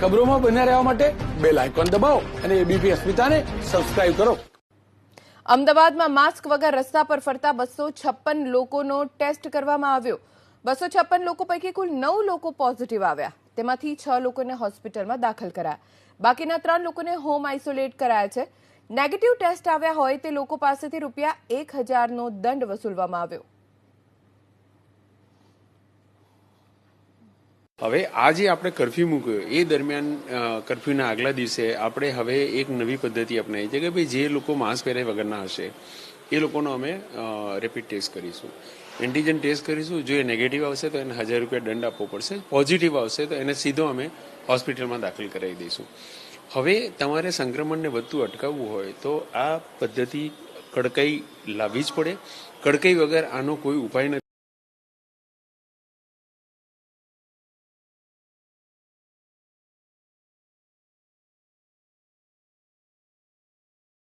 ખબરોમાં બન્યા રહેવા માટે બેલ આઇકોન દબાવો અને એબીપી અસ્મિતાને સબસ્ક્રાઇબ કરો. અમદાવાદમાં માસ્ક વગર રસ્તા પર ફરતા 256 લોકોનો ટેસ્ટ કરવામાં આવ્યો. 256 લોકો પૈકી કુલ 9 લોકો પોઝિટિવ આવ્યા. તેમાંથી 6 લોકોને હોસ્પિટલમાં દાખલ કરાયા. બાકીના 3 લોકોને હોમ આઇસોલેટ કરાયા છે. નેગેટિવ ટેસ્ટ આવ્યા હોય તે લોકો પાસેથી ₹1000નો દંડ વસૂલવામાં આવ્યો. હવે આ જે આપણે કરફ્યુ મૂક્યો એ દરમિયાન કરફ્યુના આગલા દિવસે આપણે હવે એક નવી પદ્ધતિ અપનાવી છે કે ભાઈ જે લોકો માસ્ક પહેર્યા વગરના હશે એ લોકોનો અમે રેપિડ ટેસ્ટ કરીશું, એન્ટીજન ટેસ્ટ કરીશું. જો એ નેગેટિવ આવશે તો એને ₹1000 દંડ આપવો પડશે. પોઝિટિવ આવશે તો એને સીધો અમે હોસ્પિટલમાં દાખલ કરાવી દઈશું. હવે તમારે સંક્રમણને વધતું અટકાવવું હોય તો આ પદ્ધતિ કડકાઈ લાવવી જ પડે. કડકાઈ વગર આનો કોઈ ઉપાય નથી.